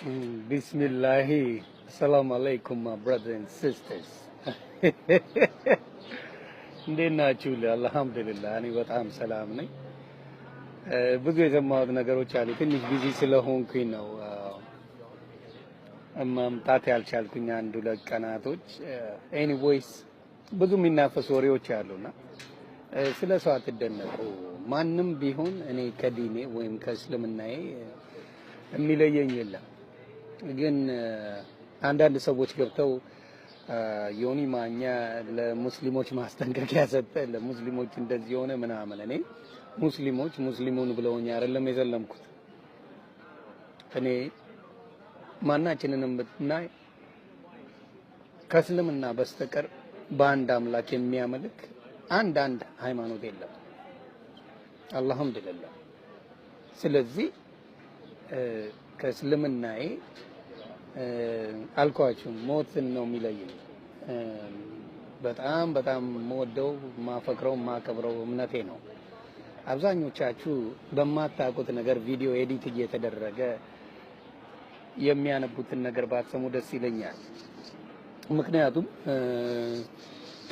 Bismillah. Assalamu alaikum, my brothers and sisters. እንዴት ናችሁ? አልሐምዱሊላህ እኔ በጣም ሰላም ነኝ። ብዙ የሰማሁት ነገሮች አሉ። ትንሽ ቢዚ ስለሆንኩኝ ነው መምጣት ያልቻልኩኝ አንድ ሁለት ቀናቶች። ኤኒዌይስ ብዙ የሚናፈሱ ወሬዎች አሉና ስለ ሰው አትደነቁ። ማንም ቢሆን እኔ ከዲኔ ወይም ከእስልምናዬ የሚለየኝ የለም። ግን አንዳንድ ሰዎች ገብተው ዮኒ ማኛ ለሙስሊሞች ማስጠንቀቂያ ሰጠ፣ ለሙስሊሞች እንደዚህ ሆነ ምናምን። እኔ ሙስሊሞች ሙስሊሙን ብለውኝ አይደለም የዘለምኩት። እኔ ማናችንንም ብናይ ከእስልምና በስተቀር በአንድ አምላክ የሚያመልክ አንድ ሃይማኖት የለም። አልሐምዱሊላህ። ስለዚህ ከእስልምናዬ አልኳችሁ ሞትን ነው የሚለየኝ። በጣም በጣም የምወደው ማፈቅረው ማከብረው እምነቴ ነው። አብዛኞቻችሁ በማታውቁት ነገር ቪዲዮ ኤዲት እየተደረገ የሚያነቡትን ነገር ባትሰሙ ደስ ይለኛል። ምክንያቱም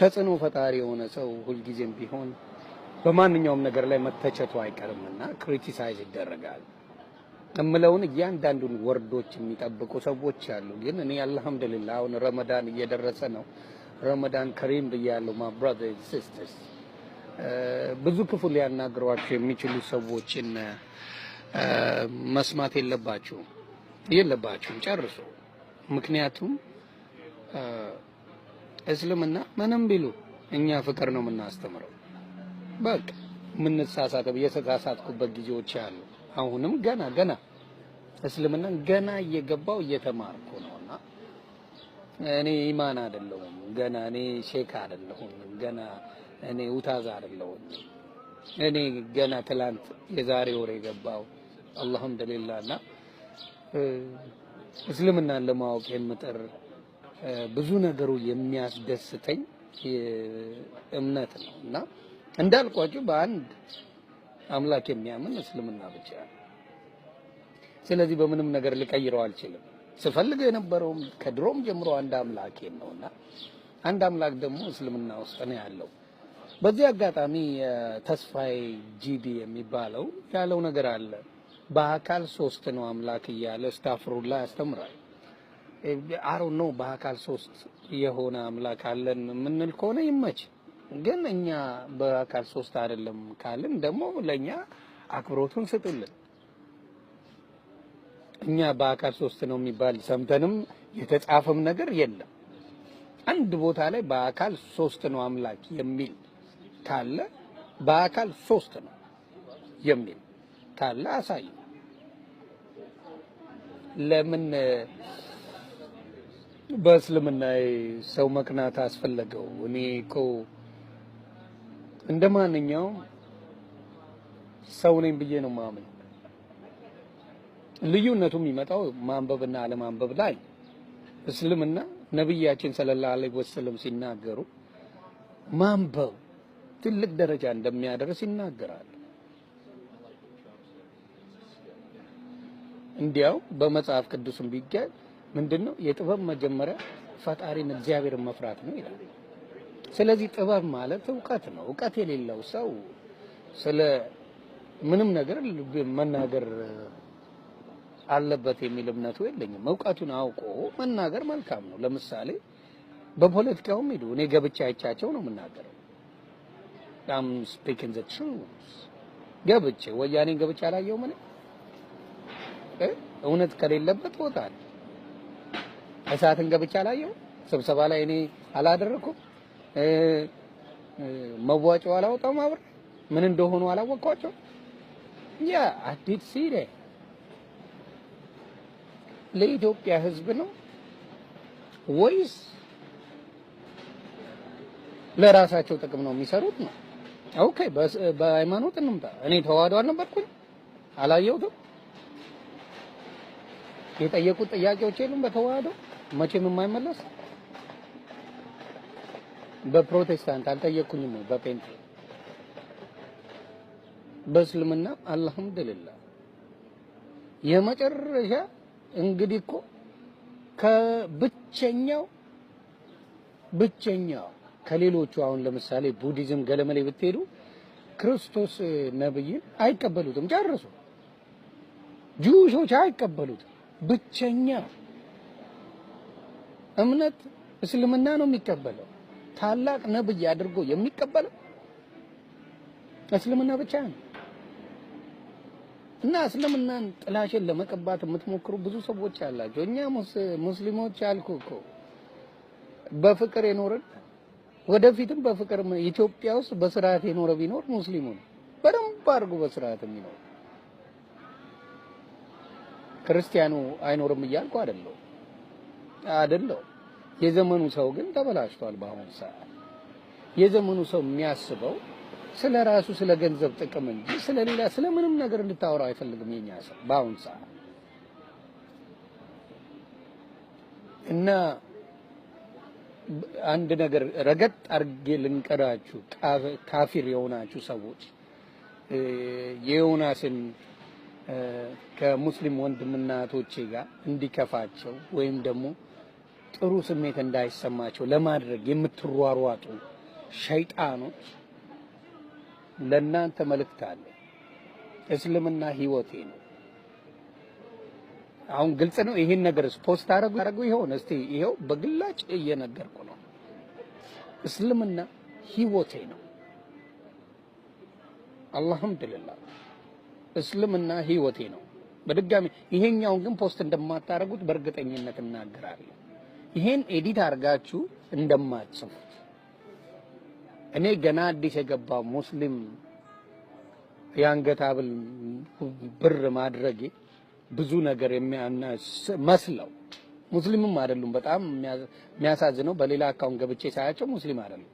ተጽዕኖ ፈጣሪ የሆነ ሰው ሁልጊዜም ቢሆን በማንኛውም ነገር ላይ መተቸቱ አይቀርምና ክሪቲሳይዝ ይደረጋል። እምለውን እያንዳንዱን ወርዶች የሚጠብቁ ሰዎች አሉ። ግን እኔ አልሐምዱሊላህ አሁን ረመዳን እየደረሰ ነው። ረመዳን ከሪም ብያለሁ። my brothers and sisters ብዙ ክፉ ሊያናግሯቸው የሚችሉ ሰዎችን መስማት የለባችሁም ጨርሶ። ምክንያቱም እስልምና ምንም ቢሉ እኛ ፍቅር ነው የምናስተምረው። በቃ የምንሳሳተው የተሳሳትኩበት ጊዜዎች አሉ። አሁንም ገና እስልምና ገና እየገባው እየተማርኩ ነውና እኔ ኢማን አይደለሁም ገና፣ እኔ ሼክ አይደለሁም ገና፣ እኔ ኡታዝ አይደለሁም። እኔ ገና ትላንት የዛሬ ወር የገባው አልሐምዱሊላህና እስልምናን ለማወቅ የምጥር ብዙ ነገሩ የሚያስደስተኝ እምነት ነውና እንዳልኳችሁ በአንድ አምላክ የሚያምን እስልምና ብቻ ነው። ስለዚህ በምንም ነገር ልቀይረው አልችልም። ስፈልግ የነበረውም ከድሮም ጀምሮ አንድ አምላክ ነውና አንድ አምላክ ደግሞ እስልምና ውስጥ ነው ያለው። በዚህ አጋጣሚ ተስፋዬ ጂዲ የሚባለው ያለው ነገር አለ። በአካል ሶስት ነው አምላክ እያለ ስታፍሩላ ያስተምራል። አሮ ነው በአካል ሶስት የሆነ አምላክ አለን ምንል ከሆነ ይመች። ግን እኛ በአካል ሶስት አይደለም ካልን ደግሞ ለኛ አክብሮቱን ስጡልን። እኛ በአካል ሶስት ነው የሚባል ሰምተንም የተጻፈም ነገር የለም። አንድ ቦታ ላይ በአካል ሶስት ነው አምላክ የሚል ካለ በአካል ሶስት ነው የሚል ካለ አሳይ። ለምን በእስልምና ሰው መቅናት አስፈለገው? እኔ እኮ እንደማንኛውም ሰው ነኝ ብዬ ነው ማመን። ልዩነቱ የሚመጣው ማንበብና አለማንበብ ላይ። እስልምና ነብያችን ሰለላሁ ዐለይሂ ወሰለም ሲናገሩ ማንበብ ትልቅ ደረጃ እንደሚያደርስ ይናገራል። እንዲያው በመጽሐፍ ቅዱስም ቢገኝ ምንድነው የጥበብ መጀመሪያ ፈጣሪን እግዚአብሔርን መፍራት ነው ይላል። ስለዚህ ጥበብ ማለት እውቀት ነው። እውቀት የሌለው ሰው ስለ ምንም ነገር መናገር አለበት የሚል እምነቱ የለኝም። እውቀቱን አውቆ መናገር መልካም ነው። ለምሳሌ በፖለቲካውም ሄዱ እኔ ገብቻ አይቻቸው ነው የምናገረው። I'm speaking the truth። ገብቼ ወያኔ ገብቻ አላየው ምን እውነት ከሌለበት ቦታ ነው። እሳትን ገብቻ አላየው። ስብሰባ ላይ እኔ አላደረኩም። መዋጮ አላወጣም። አብር ምን እንደሆኑ አላወቅኳቸው። ያ አዲስ ሲሬ ለኢትዮጵያ ሕዝብ ነው ወይስ ለራሳቸው ጥቅም ነው የሚሰሩት ነው? ኦኬ በሃይማኖት እንምጣ። እኔ ተዋህዶ አልነበርኩኝ አላየሁትም። የጠየቁት ጥያቄዎች የሉም በተዋህዶ መቼም የማይመለስ። በፕሮቴስታንት አልጠየቁኝም ነው በፔንቴ በእስልምና አልሐምዱሊላህ የመጨረሻ እንግዲህ እኮ ከብቸኛው ከሌሎቹ አሁን ለምሳሌ ቡዲዝም ገለመሌ ብትሄዱ ክርስቶስ ነብይን አይቀበሉትም ጨርሶ። ጁሾች አይቀበሉትም። ብቸኛ እምነት እስልምና ነው የሚቀበለው። ታላቅ ነብይ አድርጎ የሚቀበለው እስልምና ብቻ ነው። እና እስልምናን ጥላሽን ለመቀባት የምትሞክሩ ብዙ ሰዎች አላችሁ። እኛ ሙስሊሞች አልኩ እኮ በፍቅር የኖርን ወደፊትም በፍቅር ኢትዮጵያ ውስጥ በስርዓት የኖረ ቢኖር ሙስሊሙ ነው። በደንብ አድርጎ በስርዓት የሚኖር ክርስቲያኑ አይኖርም እያልኩ አይደለም። የዘመኑ ሰው ግን ተበላሽቷል። በአሁኑ ሰዓት የዘመኑ ሰው የሚያስበው ስለ ራሱ ስለ ገንዘብ ጥቅም እንጂ ስለሌላ ስለምንም ነገር እንድታወራ አይፈልግም የኛ ሰው በአሁኑ ሰዓት። እና አንድ ነገር ረገጥ አርጌ ልንቀራችሁ፣ ካፊር የሆናችሁ ሰዎች የዮናስን ከሙስሊም ወንድምናቶቼ ጋር እንዲከፋቸው ወይም ደግሞ ጥሩ ስሜት እንዳይሰማቸው ለማድረግ የምትሯሯጡ ሸይጣኖች ለእናንተ መልእክት አለ። እስልምና ህይወቴ ነው። አሁን ግልጽ ነው። ይሄን ነገር ፖስት አረጉ ይሆን? እስቲ ይሄው በግላጭ እየነገርኩ ነው። እስልምና ህይወቴ ነው። አልহামዱሊላህ እስልምና ህይወቴ ነው። በድጋሚ ይሄኛውን ግን ፖስት እንደማታረጉት በእርግጠኝነት እናገራለሁ። ይሄን ኤዲት አርጋችሁ እንደማትጽፉት። እኔ ገና አዲስ የገባው ሙስሊም የአንገት ሐብል ብር ማድረጌ ብዙ ነገር መስለው ሙስሊምም አይደሉም። በጣም የሚያሳዝነው በሌላ አካውንት ገብቼ ሳያቸው ሙስሊም አይደሉም፣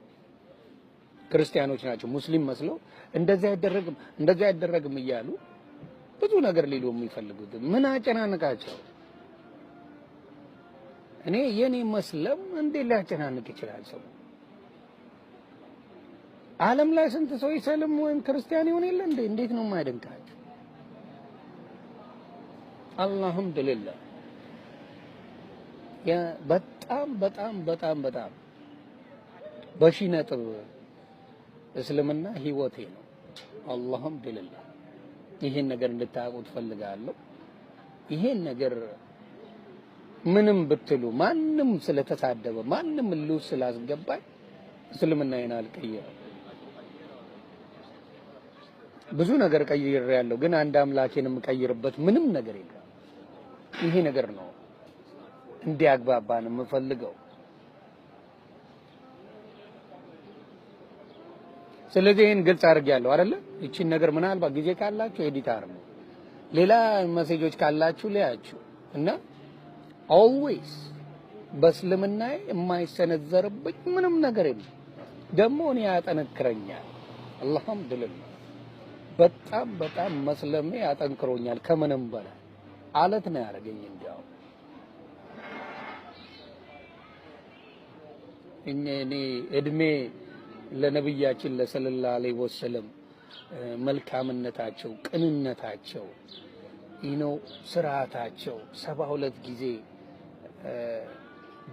ክርስቲያኖች ናቸው። ሙስሊም መስለው እንደዚህ አይደረግም እያሉ ብዙ ነገር ሊሉ የሚፈልጉት ምን አጨናነቃቸው? እኔ የኔ መስለም እንዴት ሊያጨናንቅ ይችላል ሰው? ዓለም ላይ ስንት ሰው ይሰልም ወይም ክርስቲያን ይሆን የለ እንዴ? እንዴት ነው የማይደንቃቸው? አልহামዱሊላህ ያ በጣም በሺህ ነጥብ እስልምና ህይወቴ ነው። አልহামዱሊላህ ይሄን ነገር እንድታውቁት ፈልጋለሁ። ይሄን ነገር ምንም ብትሉ ማንም ስለተሳደበ ማንም ልው ስላስገባኝ እስልምናዬን አልቀየረም። ብዙ ነገር ቀይሬያለሁ፣ ግን አንድ አምላኬን የምቀይርበት ምንም ነገር የለም። ይሄ ነገር ነው እንዲያግባባን የምፈልገው። ስለዚህ ይሄን ግልጽ አድርጌያለሁ አይደለ? እቺን ነገር ምናልባት ጊዜ ካላችሁ ኤዲት አርጉ፣ ሌላ ሜሴጆች ካላችሁ ለያችሁ እና always በእስልምናዬ የማይሰነዘርብኝ ምንም ነገር የለም። ደግሞ እኔ ያጠነክረኛል። አልহামዱሊላህ በጣም መስለሜ ያጠንክሮኛል። ከምንም በላይ አለት ነው ያደረገኝ። እንዲያው እኔ እድሜ ለነብያችን ለሰለላሁ ዐለይሂ ወሰለም መልካምነታቸው፣ ቅንነታቸው ስርዓታቸው 72 ጊዜ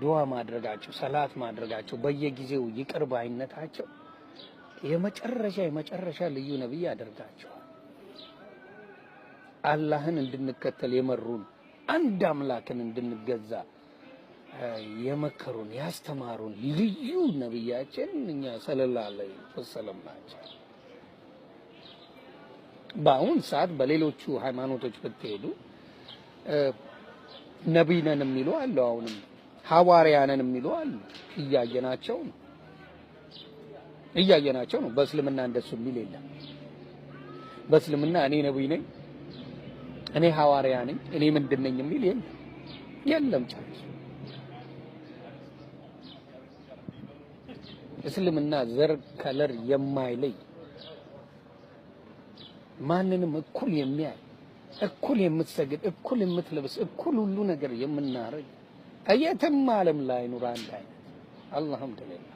ዱዓ ማድረጋቸው፣ ሰላት ማድረጋቸው፣ በየጊዜው ይቅር ባይነታቸው የመጨረሻ ልዩ ነብይ ያደርጋቸዋል። አላህን እንድንከተል የመሩን፣ አንድ አምላክን እንድንገዛ የመከሩን ያስተማሩን ልዩ ነብያችን እኛ ሰለላሁ ዐለይሂ ወሰለም ናቸው። በአሁን ሰዓት በሌሎቹ ሃይማኖቶች ብትሄዱ ነብይ ነን የሚሉ አሉ፣ አሁንም ሐዋርያ ነን የሚሉ አሉ። እያየናቸው ነው። በእስልምና እንደሱ የሚል የለም። በእስልምና እኔ ነብይ ነኝ፣ እኔ ሐዋርያ ነኝ፣ እኔ ምንድነኝ የሚል የለም ጭራሽ። እስልምና ዘር ከለር የማይለይ ማንንም እኩል የሚያይ እኩል የምትሰግድ እኩል የምትለብስ እኩል ሁሉ ነገር የምናረግ የትም ዓለም ላይ ኑር አንድ አይነት አልহামዱሊላህ።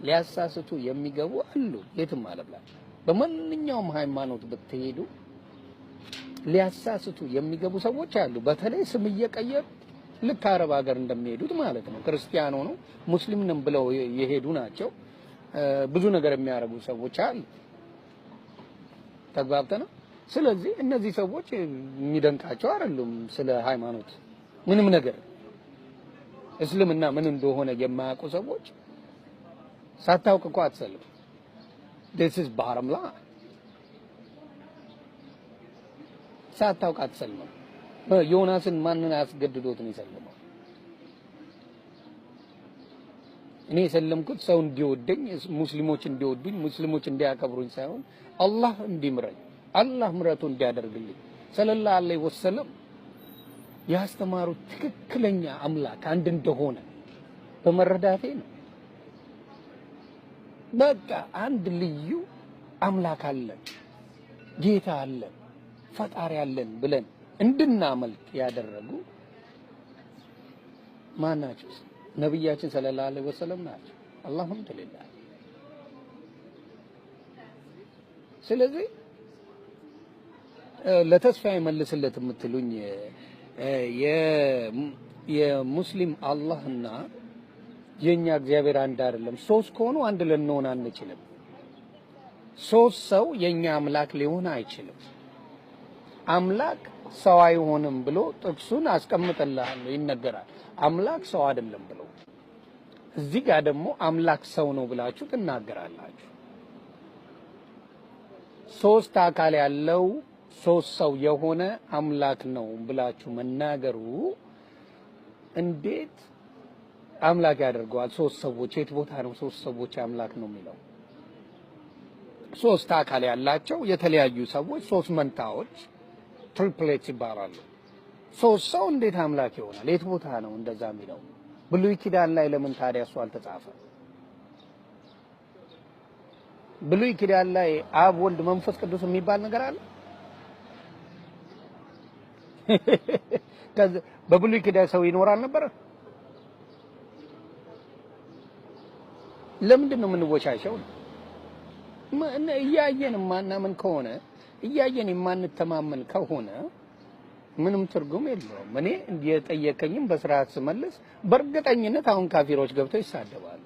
ሊያሳስቱ የሚገቡ አሉ የትም ዓለም ላይ በማንኛውም ሃይማኖት ብትሄዱ ሊያሳስቱ የሚገቡ ሰዎች አሉ። በተለይ ስም እየቀየሩ ልክ አረብ ሀገር እንደሚሄዱት ማለት ነው። ክርስቲያኖ ነው ሙስሊም ነን ብለው የሄዱ ናቸው። ብዙ ነገር የሚያረጉ ሰዎች አሉ። ተግባብተና ስለዚህ እነዚህ ሰዎች የሚደንቃቸው አይደሉም። ስለ ሃይማኖት ምንም ነገር እስልምና ምን እንደሆነ የማያውቁ ሰዎች ሳታውቅ እኮ አትሰልም። this is bottom line ሳታውቅ አትሰልም። ዮናስን ማንን አስገድዶት ነው የሰለመው? እኔ የሰለምኩት ሰው እንዲወደኝ፣ ሙስሊሞች እንዲወዱኝ፣ ሙስሊሞች እንዲያከብሩኝ ሳይሆን አላህ እንዲምረኝ፣ አላህ ምረቱ እንዲያደርግልኝ ሰለላሁ ዐለይሂ ወሰለም ያስተማሩት ትክክለኛ አምላክ አንድ እንደሆነ በመረዳቴ ነው። በቃ አንድ ልዩ አምላክ አለ፣ ጌታ አለ፣ ፈጣሪ አለን ብለን እንድናመልክ ያደረጉ ማናቸው? ነብያችን ሰለላሁ ዐለይሂ ወሰለም ናቸው። አልহামዱሊላህ። ስለዚህ ለተስፋ ይመልስለት የምትሉኝ የሙስሊም አላህና የኛ እግዚአብሔር አንድ አይደለም። ሶስት ከሆኑ አንድ ልንሆን አንችልም። ሶስት ሰው የኛ አምላክ ሊሆን አይችልም። አምላክ ሰው አይሆንም ብሎ ጥቅሱን አስቀምጥልሃለሁ፣ ይነገራል። አምላክ ሰው አይደለም ብሎ እዚህ ጋር ደግሞ አምላክ ሰው ነው ብላችሁ ትናገራላችሁ። ሶስት አካል ያለው ሶስት ሰው የሆነ አምላክ ነው ብላችሁ መናገሩ እንዴት አምላክ ያደርገዋል? ሶስት ሰዎች የት ቦታ ነው ሶስት ሰዎች አምላክ ነው የሚለው? ሶስት አካል ያላቸው የተለያዩ ሰዎች ሶስት መንታዎች ትሪፕሌትስ ይባላሉ። ሶስት ሰው እንዴት አምላክ ይሆናል? የት ቦታ ነው እንደዛ የሚለው? ብሉይ ኪዳን ላይ ለምን ታዲያ እሱ አልተጻፈም? ብሉይ ኪዳን ላይ አብ ወልድ መንፈስ ቅዱስ የሚባል ነገር አለ? በብሉይ ኪዳን ሰው ይኖራል ነበር? ለምንድን ነው የምንወሻሸው? እያየን ማናምን ከሆነ እያየን የማንተማመን ከሆነ ምንም ትርጉም የለውም። እኔ የጠየቀኝም በስርዓት ስመልስ በእርግጠኝነት አሁን ካፊሮች ገብተው ይሳደባሉ።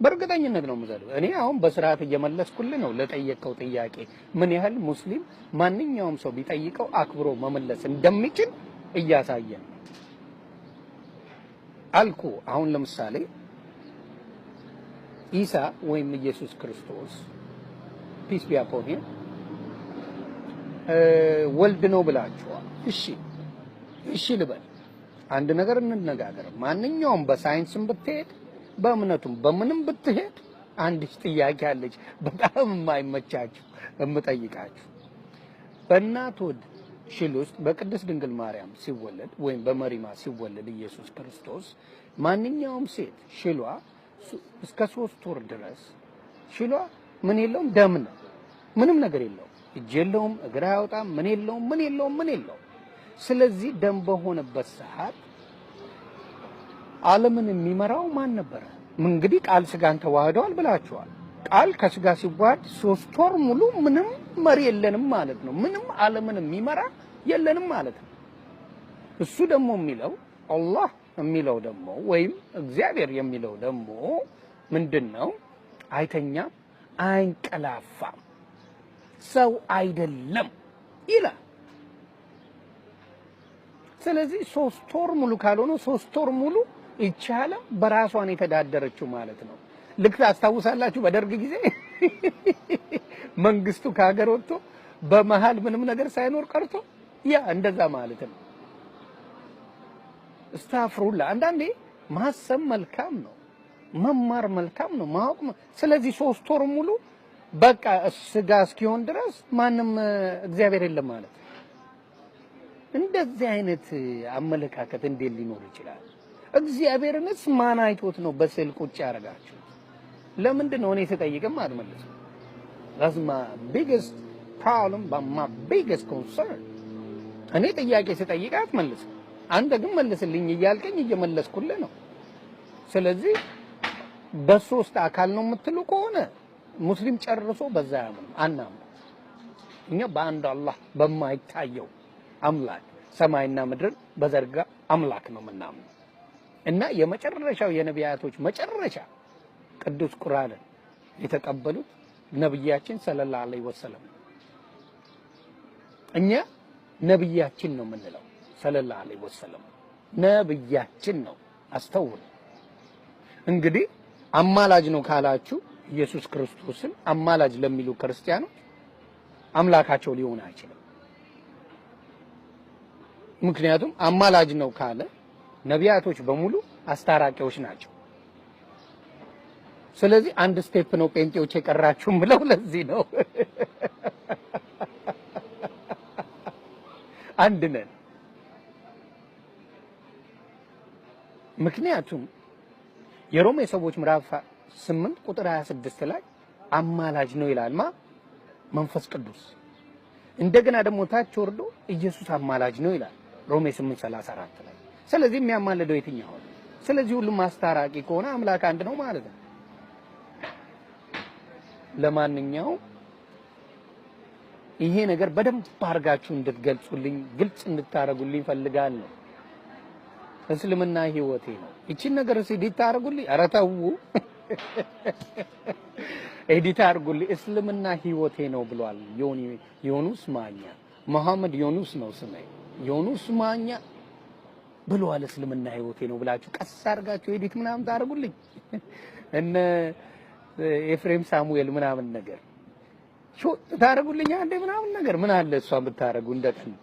በእርግጠኝነት ነው የምዘለው። እኔ አሁን በስርዓት እየመለስኩልህ ነው ለጠየቀው ጥያቄ ምን ያህል ሙስሊም ማንኛውም ሰው ቢጠይቀው አክብሮ መመለስ እንደሚችል እያሳየን አልኩ። አሁን ለምሳሌ ኢሳ ወይም ኢየሱስ ክርስቶስ ፒስ ቢ አፖን ሂም ወልድ ነው ብላችኋል። እሺ ልበል። አንድ ነገር እንነጋገር። ማንኛውም በሳይንስም ብትሄድ በእምነቱም በምንም ብትሄድ አንድ ጥያቄ አለች፣ በጣም የማይመቻችሁ የምጠይቃችሁ። በእናት ሆድ ሽል ውስጥ በቅድስት ድንግል ማርያም ሲወለድ ወይም በመሪማ ሲወለድ ኢየሱስ ክርስቶስ ማንኛውም ሴት ሽሏ እስከ 3 ወር ድረስ ሽሏ ምን የለውም? ደም ነው። ምንም ነገር የለውም። እጅ የለውም፣ እግር አያወጣም፣ ምን የለውም። ስለዚህ ደም በሆነበት ሰዓት ዓለምን የሚመራው ማን ነበረ? እንግዲህ ቃል ስጋን ተዋህደዋል ብላችኋል። ቃል ከስጋ ሲዋሃድ 3 ወር ሙሉ ምንም መሪ የለንም ማለት ነው። ምንም ዓለምን የሚመራ የለንም ማለት ነው። እሱ ደግሞ የሚለው አላህ የሚለው ደግሞ ወይም እግዚአብሔር የሚለው ደግሞ ምንድነው? አይተኛም፣ አይንቀላፋም፣ ሰው አይደለም ይላል። ስለዚህ 3 ወር ሙሉ ካልሆነ 3 ወር ሙሉ ይቻላል በራሷን የተዳደረችው ማለት ነው። ልክ ታስታውሳላችሁ በደርግ ጊዜ መንግስቱ ከሀገር ወጥቶ በመሃል ምንም ነገር ሳይኖር ቀርቶ ያ እንደዛ ማለት ነው። እስታፍሩላ አንዳንዴ ማሰብ መልካም ነው፣ መማር መልካም ነው፣ ማወቅ። ስለዚህ 3 ወር ሙሉ በቃ ስጋ እስኪሆን ድረስ ማንም እግዚአብሔር የለም ማለት እንደዚህ አይነት አመለካከት እንዴት ሊኖር ይችላል? እግዚአብሔርንስ ማን አይቶት ነው በስዕል ቁጭ ያደርጋችሁ? ለምንድን ነው እኔ ስጠይቅም አትመልስም? that's my biggest problem, my biggest concern። እኔ ጥያቄ ስጠይቅ አትመልስም፣ አንተ ግን መልስልኝ እያልከኝ እየመለስኩልህ ነው። ስለዚህ በሶስት አካል ነው የምትሉ ከሆነ ሙስሊም ጨርሶ በዛ ያምን አናም እኛ በአንድ አላህ በማይታየው አምላክ ሰማይና ምድርን በዘርጋ አምላክ ነው የምናምነው እና የመጨረሻው የነቢያቶች መጨረሻ ቅዱስ ቁርአንን የተቀበሉት ነብያችን ሰለላሁ ዐለይሂ ወሰለም እኛ ነብያችን ነው የምንለው ሰለላሁ ዐለይሂ ወሰለም ነብያችን ነው አስተውሉ እንግዲህ አማላጅ ነው ካላችሁ ኢየሱስ ክርስቶስን አማላጅ ለሚሉ ክርስቲያኖች አምላካቸው ሊሆን አይችልም ምክንያቱም አማላጅ ነው ካለ ነቢያቶች በሙሉ አስታራቂዎች ናቸው ስለዚህ አንድ ስቴፕ ነው ጴንጤዎች የቀራችሁም ብለው ለዚህ ነው አንድ ነን ምክንያቱም የሮሜ ሰዎች ምዕራፍ 8 ቁጥር 26 ላይ አማላጅ ነው ይላል መንፈስ ቅዱስ እንደገና ደግሞ ታች ወርዶ ኢየሱስ አማላጅ ነው ይላል ሮሜ 8:34 ላይ ስለዚህ የሚያማልደው የትኛው ነው ስለዚህ ሁሉም ማስታራቂ ከሆነ አምላክ አንድ ነው ማለት ነው ለማንኛውም ይሄ ነገር በደንብ አድርጋችሁ እንድትገልጹልኝ ግልጽ እንድታረጉልኝ ፈልጋለሁ እስልምና ህይወቴ ነው እቺን ነገር ኤዲት አድርጉልኝ ኧረ ተው ኤዲት አድርጉልኝ እስልምና ህይወቴ ነው ብሏል ዮኑስ ማኛ መሐመድ ዮኑስ ነው ስሜ ዮኑስ ማኛ ብሏል እስልምና ህይወቴ ነው ብላችሁ ቀስ አድርጋችሁ ኤዲት ምናምን ታደርጉልኝ እነ ኤፍሬም ሳሙኤል ምናምን ነገር ሾ ታደርጉልኝ አንዴ ምናምን ነገር ምን አለ እሷን ብታረጉ እንደቀንድ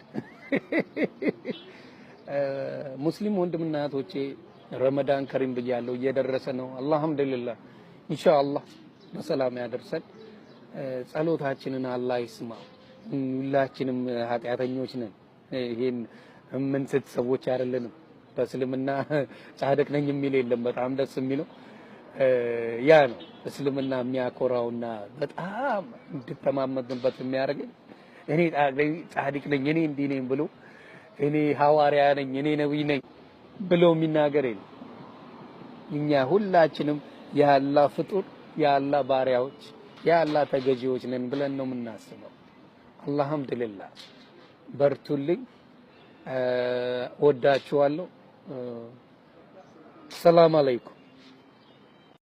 ሙስሊም ወንድምና እህቶቼ ረመዳን ከሪም ብያለሁ እየደረሰ ነው አልহামዱሊላህ ኢንሻአላህ በሰላም ያደርሰን ጸሎታችንን አላህ ይስማ ሁላችንም ኃጢያተኞች ነን ይሄን ምን ሰዎች አይደለንም በእስልምና ጻድቅ ነኝ የሚል የለም በጣም ደስ የሚለው ያ ነው እስልምና የሚያኮራውና በጣም እንድተማመንበት የሚያደርገኝ እኔ ጻድቅ ነኝ እኔ እንዲህ ነኝ ብሎ እኔ ሐዋርያ ነኝ እኔ ነብይ ነኝ ብሎ የሚናገር የለም እኛ ሁላችንም የአላህ ፍጡር የአላህ ባሪያዎች የአላህ ተገዢዎች ነን ብለን ነው የምናስበው አልহামዱሊላህ በርቱልኝ ወዳችኋለሁ ሰላም አለይኩም